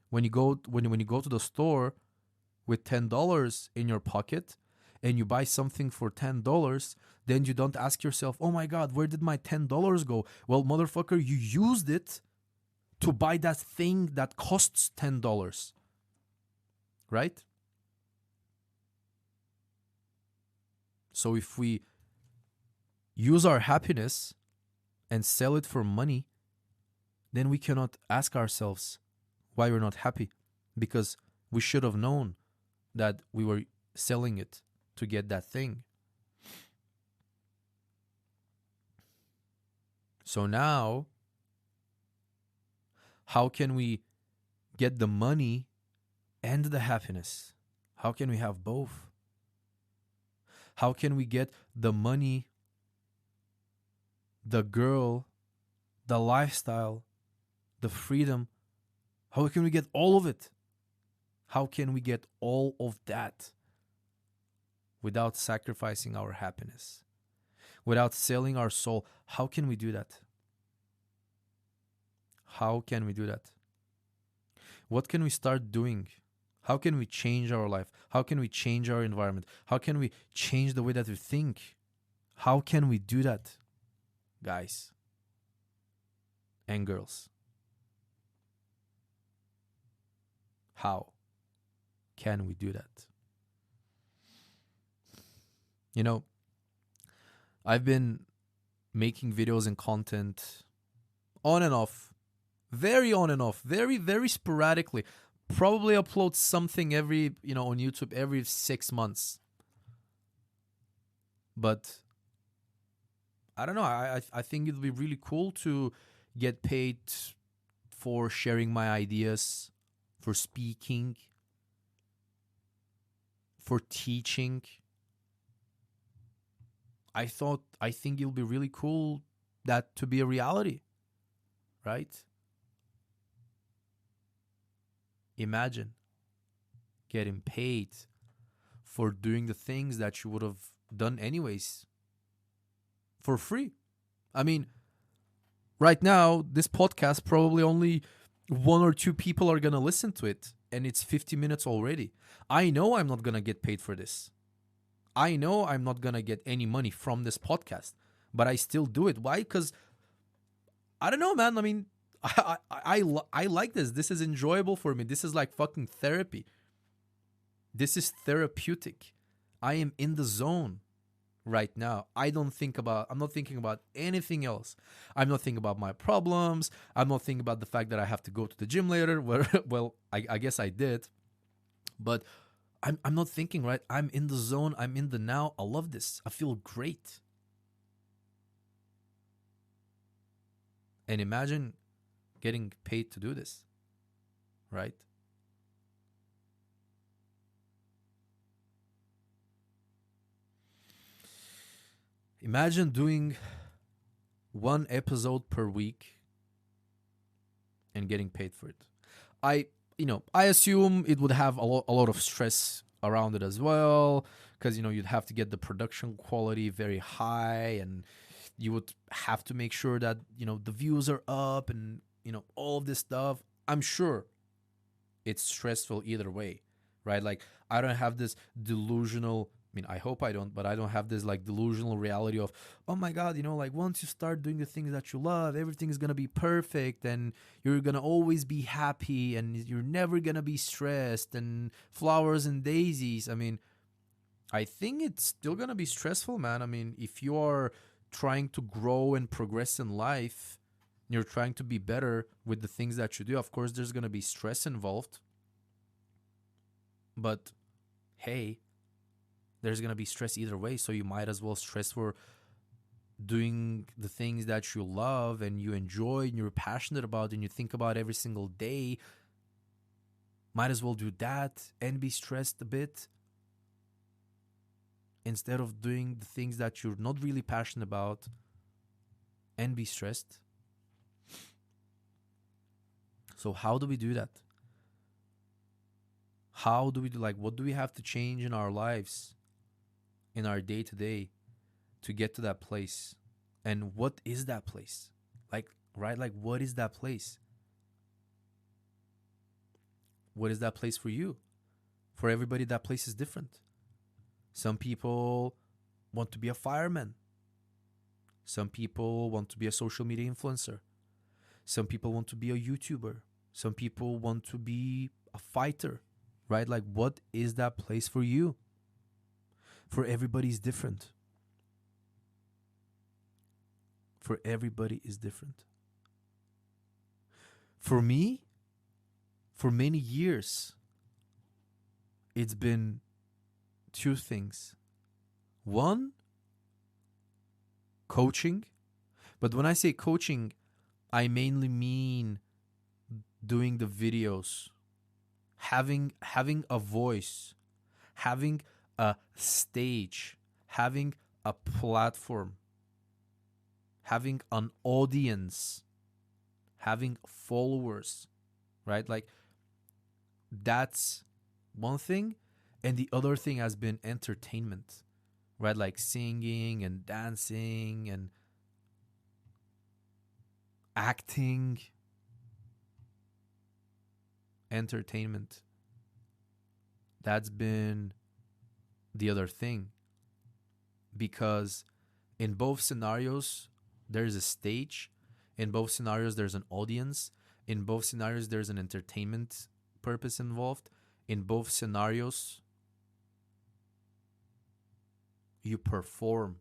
When you go to the store with $10 in your pocket and you buy something for $10, then you don't ask yourself, oh my God, where did my $10 go? Well, motherfucker, you used it to buy that thing that costs $10, right? So if we use our happiness and sell it for money, then we cannot ask ourselves why we're not happy, because we should have known that we were selling it to get that thing. So now, how can we get the money and the happiness? How can we have both? How can we get the money, the girl, the lifestyle, the freedom? How can we get all of it? How can we get all of that without sacrificing our happiness, without selling our soul? How can we do that? How can we do that? What can we start doing? How can we change our life? How can we change our environment? How can we change the way that we think? How can we do that, guys and girls? How can we do that? You know, I've been making videos and content on and off, very on and off, very, very sporadically. Probably upload something every, on YouTube every 6 months. But I don't know. I think it would be really cool to get paid for sharing my ideas, for speaking, for teaching. I think it'll be really cool that to be a reality, right? Imagine getting paid for doing the things that you would have done anyways for free. I mean, right now, this podcast probably only one or two people are going to listen to it, and it's 50 minutes already. I know I'm not going to get paid for this. I know I'm not going to get any money from this podcast, but I still do it. Why? Because I don't know, man. I mean, I like this. This is enjoyable for me. This is like fucking therapy. This is therapeutic. I am in the zone right now. I'm not thinking about anything else. I'm not thinking about my problems. I'm not thinking about the fact that I have to go to the gym later. Well, I guess I did. But I'm not thinking, right? I'm in the zone. I'm in the now. I love this. I feel great. And imagine getting paid to do this, right? Imagine doing one episode per week and getting paid for it. I assume it would have a lot of stress around it as well, because you'd have to get the production quality very high, and you would have to make sure that the views are up, and all of this stuff. I'm sure it's stressful either way, right? Like, I don't have this delusional, I mean, I hope I don't, but I don't have this like delusional reality of, oh my God, like once you start doing the things that you love, everything is going to be perfect and you're going to always be happy and you're never going to be stressed and flowers and daisies. I mean, I think it's still going to be stressful, man. I mean, if you are trying to grow and progress in life, you're trying to be better with the things that you do, of course, there's going to be stress involved. But hey, there's going to be stress either way. So you might as well stress for doing the things that you love and you enjoy and you're passionate about and you think about every single day. Might as well do that and be stressed a bit instead of doing the things that you're not really passionate about and be stressed. So how do we do that? How do we do, like, what do we have to change in our lives, in our day to day, to get to that place? And what is that place? Like, right? Like, what is that place? What is that place for you? For everybody, that place is different. Some people want to be a fireman. Some people want to be a social media influencer. Some people want to be a YouTuber. Some people want to be a fighter, right? Like, what is that place for you? For everybody is different. For everybody is different. For me, for many years, it's been two things. One, coaching. But when I say coaching, I mainly mean doing the videos, having a voice, having a stage, having a platform, having an audience, having followers, right? Like, that's one thing. And the other thing has been entertainment, right? Like singing and dancing and acting. Entertainment. That's been the other thing. Because in both scenarios, there's a stage. In both scenarios, there's an audience. In both scenarios, there's an entertainment purpose involved. In both scenarios, you perform.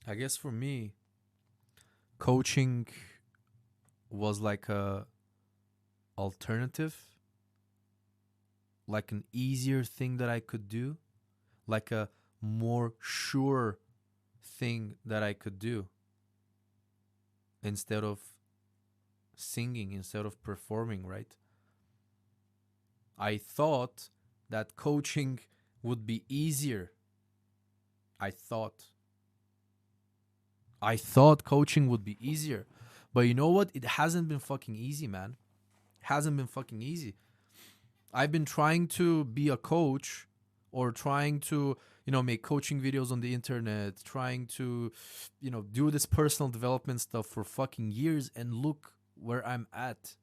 I guess for me, coaching was like a alternative, like an easier thing that I could do, like a more sure thing that I could do instead of singing, instead of performing, right? I thought that coaching would be easier. I thought. I thought coaching would be easier. But you know what? It hasn't been fucking easy, man. Hasn't been fucking easy. I've been trying to be a coach or trying to, make coaching videos on the internet, trying to, do this personal development stuff for fucking years, and look where I'm at.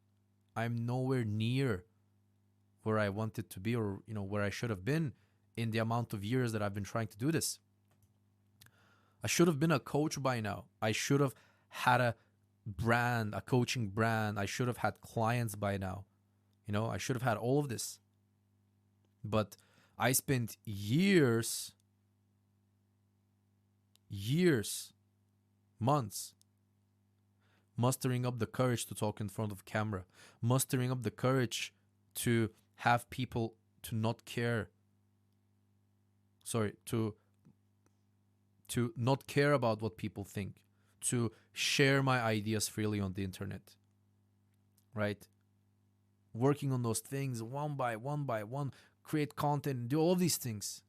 I'm nowhere near where I wanted to be, or, where I should have been in the amount of years that I've been trying to do this. I should have been a coach by now. I should have had a brand, a coaching brand. I should have had clients by now. I should have had all of this. But I spent years, months, mustering up the courage to talk in front of camera, mustering up the courage to have people to not care. Sorry, to not care about what people think, to share my ideas freely on the internet, right? Working on those things one by one, create content, do all of these things.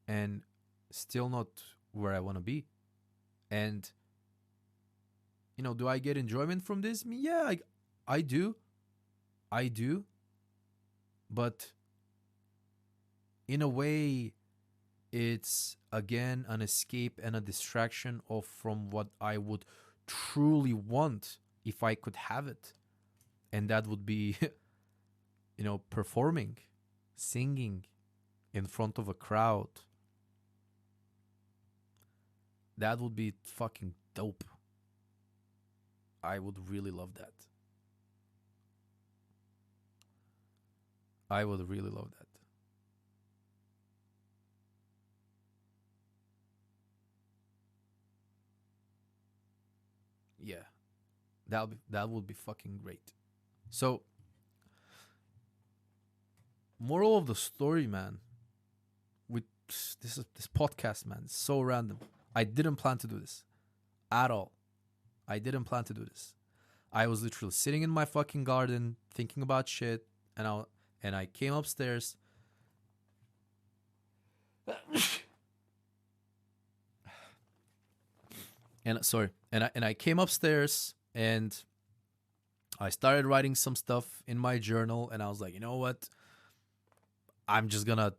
And still not where I want to be. And, do I get enjoyment from this? Yeah, I do. I do. But in a way, it's again an escape and a distraction from what I would truly want if I could have it. And that would be, performing, singing in front of a crowd. That would be fucking dope. I would really love that. I would really love that. Yeah, that would be fucking great. So, moral of the story, man. With this podcast, man, it's so random. I didn't plan to do this at all. I didn't plan to do this. I was literally sitting in my fucking garden thinking about shit, and I came upstairs. And I came upstairs and I started writing some stuff in my journal, and I was like, you know what? I'm just gonna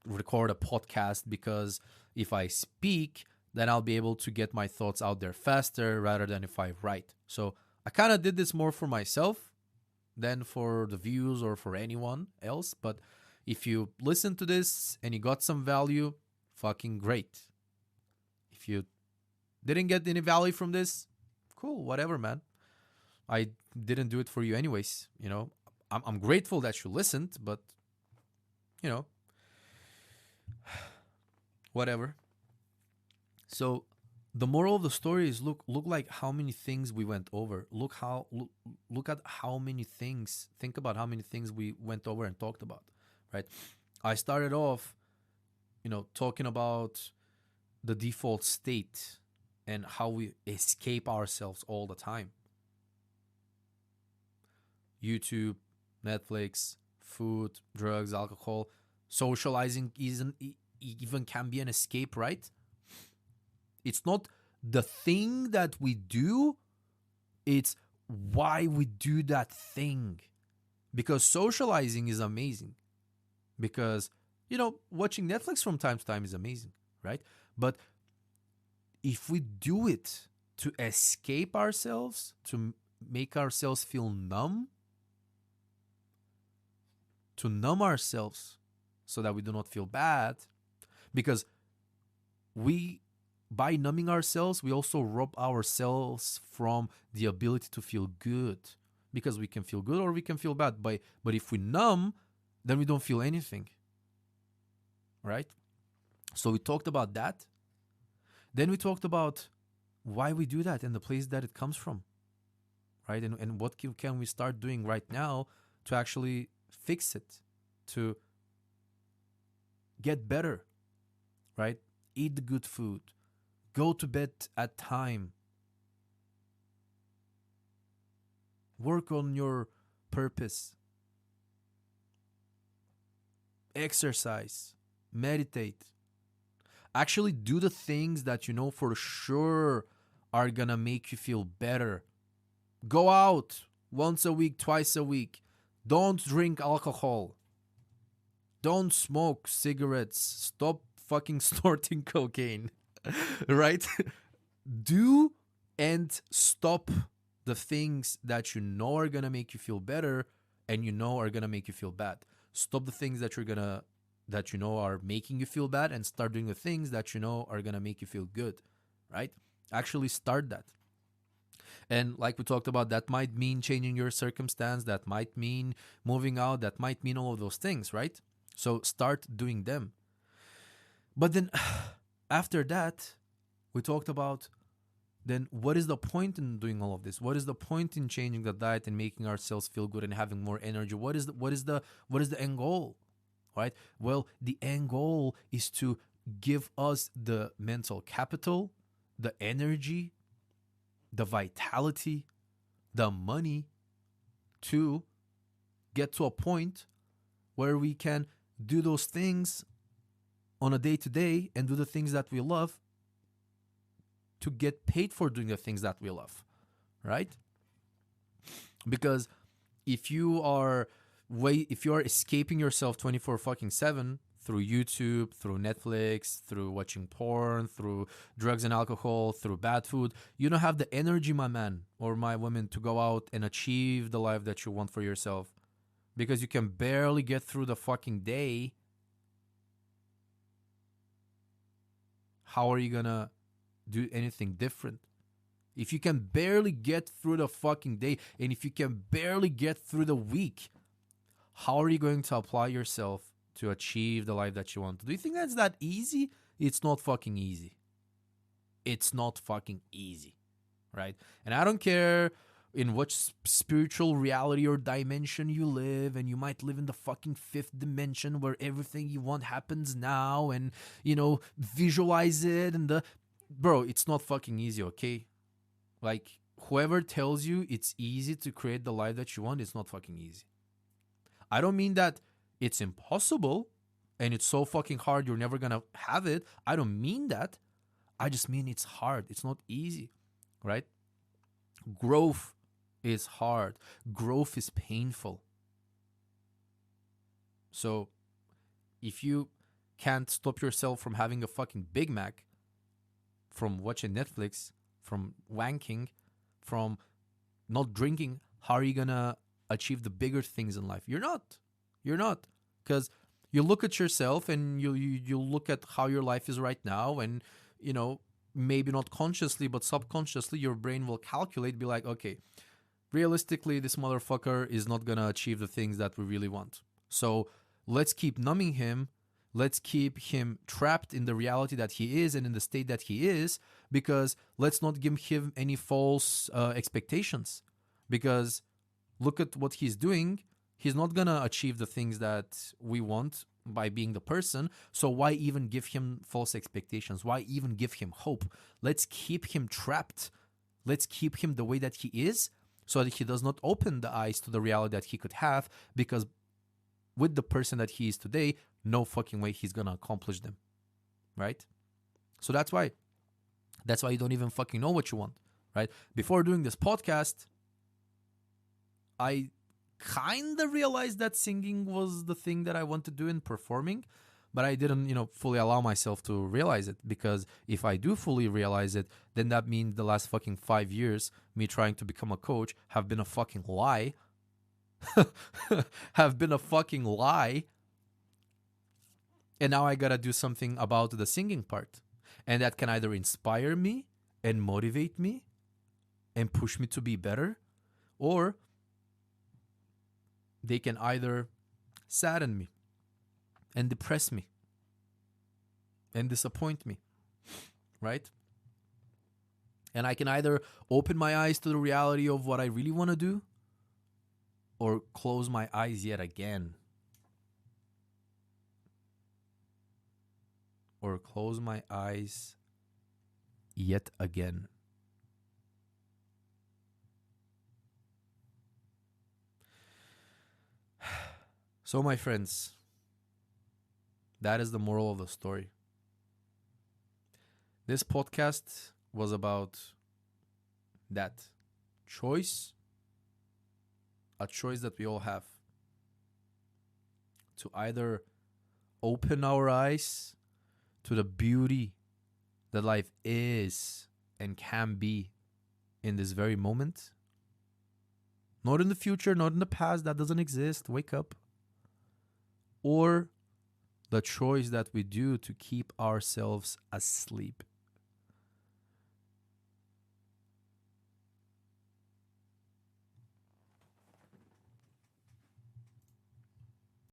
record a podcast, because if I speak, then I'll be able to get my thoughts out there faster rather than if I write. So I kind of did this more for myself than for the views or for anyone else. But if you listen to this and you got some value, fucking great. If you didn't get any value from this, cool, whatever, man. I didn't do it for you anyways. I'm grateful that you listened, but you know, whatever. So the moral of the story is look like how many things we went over. Look at how many things. Think about how many things we went over and talked about, right? I started off, talking about the default state and how we escape ourselves all the time. YouTube, Netflix, food, drugs, alcohol, socializing even can be an escape, right? It's not the thing that we do, it's why we do that thing. Because socializing is amazing. Because, watching Netflix from time to time is amazing, right? But if we do it to escape ourselves, to make ourselves feel numb, to numb ourselves so that we do not feel bad, because by numbing ourselves, we also rob ourselves from the ability to feel good, because we can feel good or we can feel bad. But if we numb, then we don't feel anything, right? So we talked about that. Then we talked about why we do that and the place that it comes from, right? And what can we start doing right now to actually fix it, to get better, right? Eat the good food. Go to bed at time. Work on your purpose. Exercise. Meditate. Actually do the things that you know for sure are gonna make you feel better. Go out once a week, twice a week. Don't drink alcohol. Don't smoke cigarettes. Stop fucking snorting cocaine. Right? Do and stop the things that you know are gonna make you feel better and you know are gonna make you feel bad. Stop the things that you know are making you feel bad, and start doing the things that you know are gonna make you feel good. Right? Actually start that. And like we talked about, that might mean changing your circumstance, that might mean moving out, that might mean all of those things, right? So start doing them. But then after that, we talked about, then what is the point in doing all of this? What is the point in changing the diet and making ourselves feel good and having more energy? What is the end goal? Right? Well, the end goal is to give us the mental capital, the energy, the vitality, the money to get to a point where we can do those things on a day-to-day and do the things that we love, to get paid for doing the things that we love, right? Because if you are escaping yourself 24/7 through YouTube, through Netflix, through watching porn, through drugs and alcohol, through bad food, you don't have the energy, my man or my woman, to go out and achieve the life that you want for yourself, because you can barely get through the fucking day. How are you gonna do anything different? If you can barely get through the fucking day, and if you can barely get through the week, how are you going to apply yourself to achieve the life that you want? Do you think that's that easy? It's not fucking easy. It's not fucking easy, right? And I don't care in what spiritual reality or dimension you live, and you might live in the fucking fifth dimension where everything you want happens now, and visualize it, and bro, it's not fucking easy, okay? Like, whoever tells you it's easy to create the life that you want, it's not fucking easy. I don't mean that it's impossible and it's so fucking hard you're never gonna have it. I don't mean that. I just mean it's hard. It's not easy, right? Growth is hard. Growth is painful. So if you can't stop yourself from having a fucking Big Mac, from watching Netflix, from wanking, from not drinking, how are you gonna achieve the bigger things in life? You're not. You're not. Because you look at yourself and you look at how your life is right now, and maybe not consciously but subconsciously your brain will calculate, be like, okay, realistically this motherfucker is not gonna achieve the things that we really want. So let's keep numbing him. Let's keep him trapped in the reality that he is and in the state that he is, because let's not give him any false expectations. Because look at what he's doing. He's not going to achieve the things that we want by being the person. So why even give him false expectations? Why even give him hope? Let's keep him trapped. Let's keep him the way that he is, so that he does not open the eyes to the reality that he could have, because with the person that he is today, no fucking way he's gonna accomplish them, right? So that's why you don't even fucking know what you want, right? Before doing this podcast, I kind of realized that singing was the thing that I want to do in performing, but I didn't, fully allow myself to realize it, because if I do fully realize it, then that means the last fucking 5 years, me trying to become a coach, have been a fucking lie. Have been a fucking lie. And now I gotta do something about the singing part. And that can either inspire me and motivate me and push me to be better, or they can either sadden me and depress me and disappoint me, right? And I can either open my eyes to the reality of what I really want to do, or close my eyes yet again. Or close my eyes yet again. So, my friends, that is the moral of the story. This podcast was about that choice, a choice that we all have, to either open our eyes to the beauty that life is and can be in this very moment. Not in the future, not in the past, that doesn't exist. Wake up. Or the choice that we do to keep ourselves asleep.